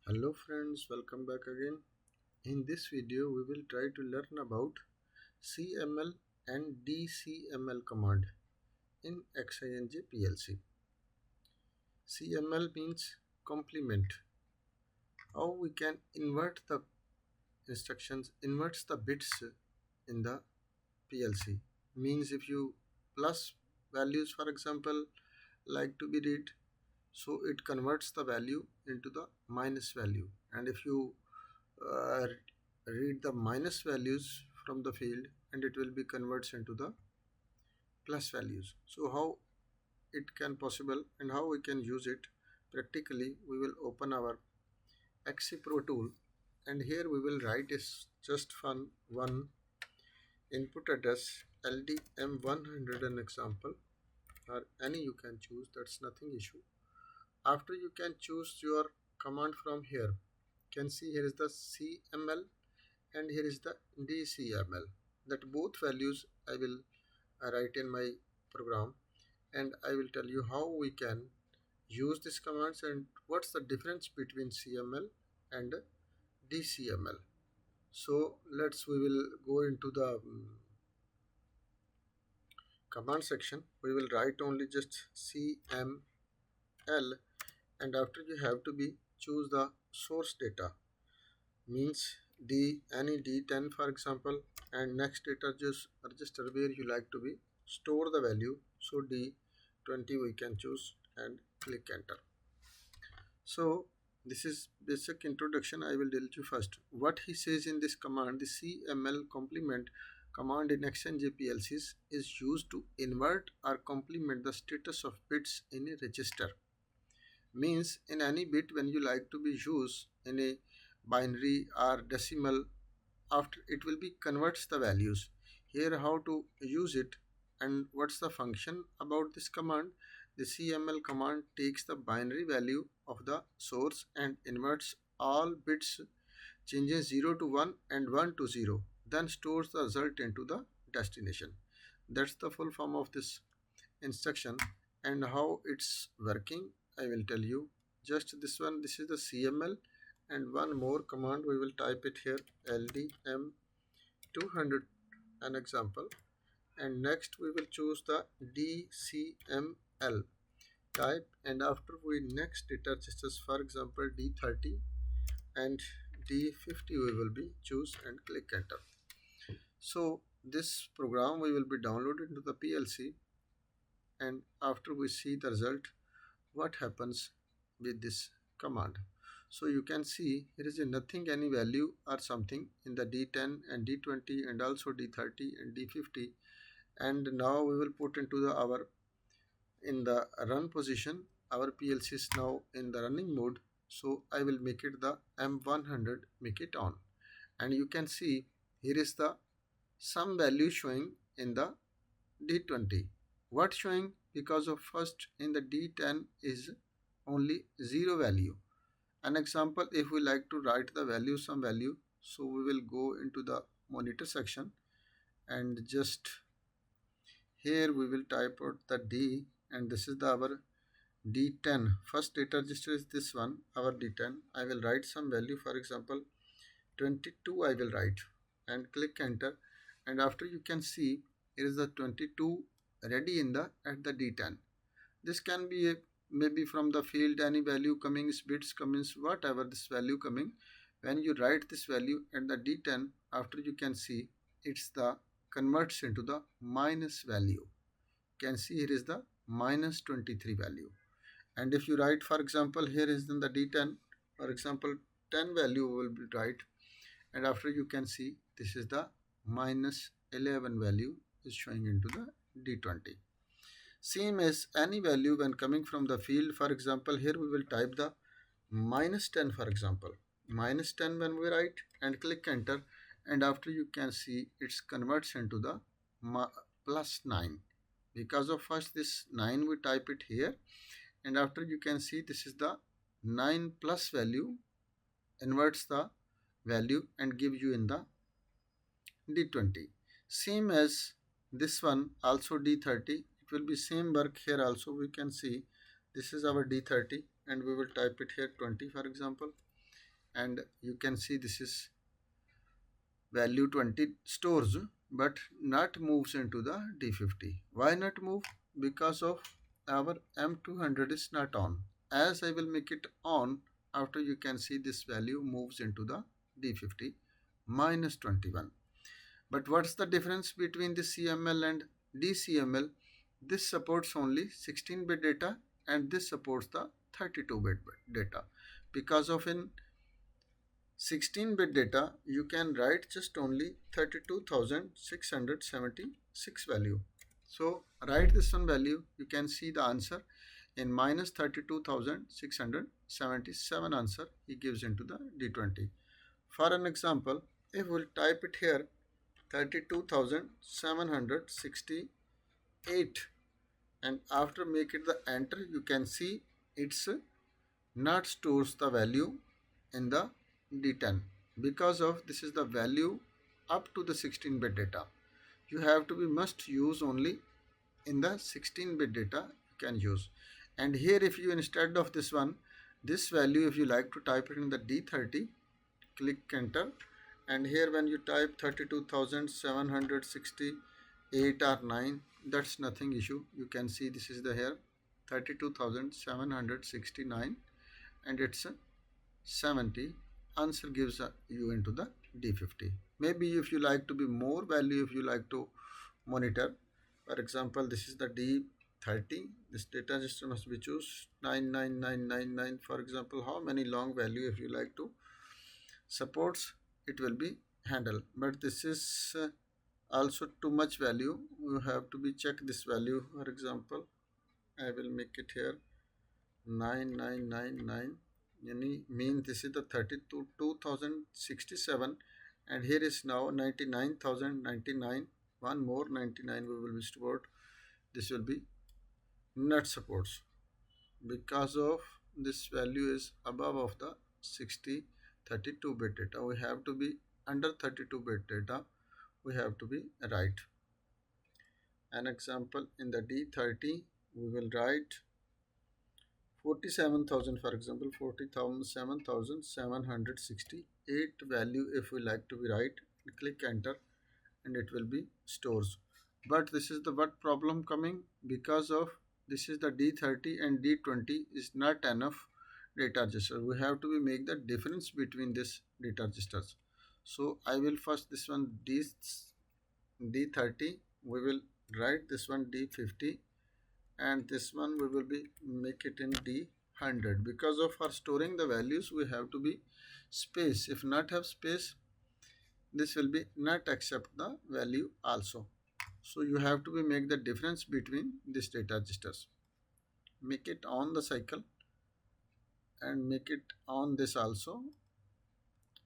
Hello friends, welcome back again. In this video we will try to learn about CML and DCML command in XINJE PLC. CML means complement. How we can invert the instructions, inverts the bits in the PLC. Means if you plus values, for example, like to be read, so it converts the value into the minus value, and if you uh, read the minus values from the field, and it will be converts into the plus values. So how it can possible and how we can use it practically, we will open our XC Pro tool, and here we will write is just fun one input address LDM100 an example, or any you can choose, that's nothing issue. After you can choose your command from here, can see here is the CML and here is the DCML. That both values I will write in my program, and I will tell you how we can use these commands and what's the difference between CML and DCML. So we will go into the command section. We will write only just CML, and after you have to be choose the source data, means any D10 for example, and next data just register where you like to be store the value, so D20 we can choose and click enter. So this is basic introduction. I will tell you first what he says in this command. The CML complement command in XINJE PLCs is used to invert or complement the status of bits in a register. Means in any bit when you like to be used in a binary or decimal, after it will be converts the values. Here how to use it and what's the function about this command. The CML command takes the binary value of the source and inverts all bits, changes 0 to 1 and 1 to 0, then stores the result into the destination. That's the full form of this instruction, and how it's working I will tell you. Just this one, this is the CML, and one more command we will type it here, LDM200 an example, and next we will choose the DCML type, and after we next data registers, for example D30 and D50 we will be choose and click enter. So this program we will be downloaded into the PLC, and after we see the result what happens with this command. So you can see here is a nothing any value or something in the D10 and D20 and also D30 and D50, and now we will put into the our in the run position. Our PLC is now in the running mode, so I will make it the M100, make it on, and you can see here is the some value showing in the D20. What showing? Because of first in the D10 is only 0 value. An example, if we like to write the value, some value, so we will go into the monitor section, and just here we will type out the D, and this is the our D10. First data register is this one, our D10. I will write some value, for example 22 I will write, and click enter, and after you can see here is the 22 ready in the at the D10. This can be a, maybe from the field any value coming, bits comings, whatever this value coming. When you write this value at the D10, after you can see it's the converts into the minus value. You can see here is the minus 23 value. And if you write, for example here is in the D10, for example 10 value will be right, and after you can see this is the minus 11 value is showing into the D20. Same as any value when coming from the field, for example here we will type the minus 10, for example minus 10 when we write and click enter, and after you can see it's converts into the plus 9. Because of first this 9 we type it here, and after you can see this is the 9 plus value, inverts the value and give you in the D20. Same as this one also D30, it will be same work here also. We can see this is our D30, and we will type it here 20, for example, and you can see this is value 20 stores but not moves into the D50. Why not move? Because of our M200 is not on. As I will make it on, after you can see this value moves into the D50 minus 21. But what's the difference between the CML and DCML? This supports only 16-bit data and this supports the 32-bit data. Because of in 16-bit data, you can write just only 32,676 value. So write this one value, you can see the answer in minus 32,677 answer he gives into the D20. For an example, if we'll type it here 32,768 and after make it the enter, you can see it's not stores the value in the D10 because of this is the value up to the 16-bit data. You have to be must use only in the 16-bit data you can use. And here if you instead of this one, this value if you like to type it in the D30, click enter, and here when you type 32,768 or 9, that's nothing issue. You can see this is the here 32,769 and it's 70. Answer gives you into the D50. Maybe if you like to be more value, if you like to monitor, for example this is the D30, this data register must be choose 99999, for example. How many long value if you like to supports, it will be handled. But this is also too much value, you have to be check this value. For example, I will make it here 9999, mean this is the 32,067 and here is now 99,099, one more 99 we will be stored. This will be not supports because of this value is above of the 32-bit data. We have to be under 32-bit data, we have to be right. An example in the D30 we will write 47,000, for example 47,768 value if we like to be right, click enter and it will be stores. But this is the what problem coming, because of this is the D30 and D20 is not enough data register. We have to be make the difference between this data registers. So I will first this one D30, we will write this one D50 and this one we will be make it in D100. Because of for storing the values we have to be space. If not have space, this will be not accept the value also. So you have to be make the difference between these data registers. Make it on the cycle and make it on this also,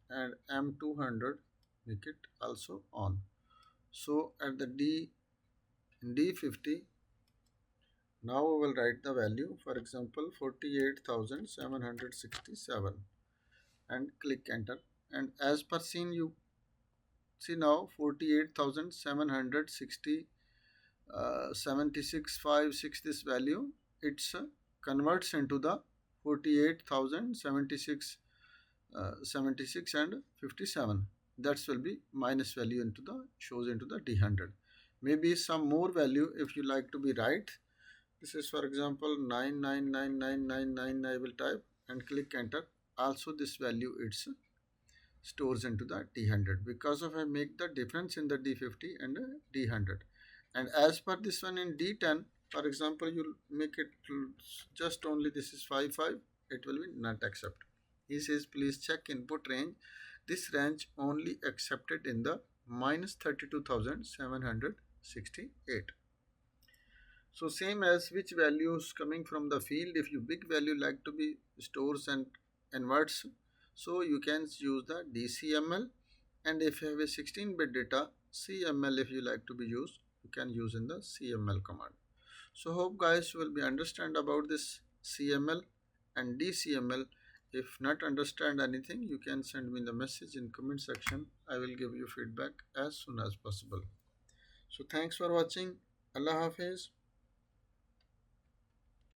and M200 make it also on. So at the D50, now we will write the value, for example 48,767 and click enter, and as per seen you see now 48,760 7656 this value, it's converts into the 48,076 76 and 57. That will be minus value into the shows into the D100. Maybe some more value if you like to be right. This is for example 999999. I will type and click enter. Also this value it's stores into the D100 because of I make the difference in the D50 and D100. And as per this one in D10, for example, you make it just only this is 55, it will be not accept. He says please check input range. This range only accepted in the minus 32,768. So same as which values coming from the field. If you big value like to be stores and inverts, so you can use the DCML, and if you have a 16-bit data, CML if you like to be used, you can use in the CML command. So hope guys will be understand about this CML and DCML. If not understand anything, you can send me the message in comment section. I will give you feedback as soon as possible. So thanks for watching. Allah Hafiz.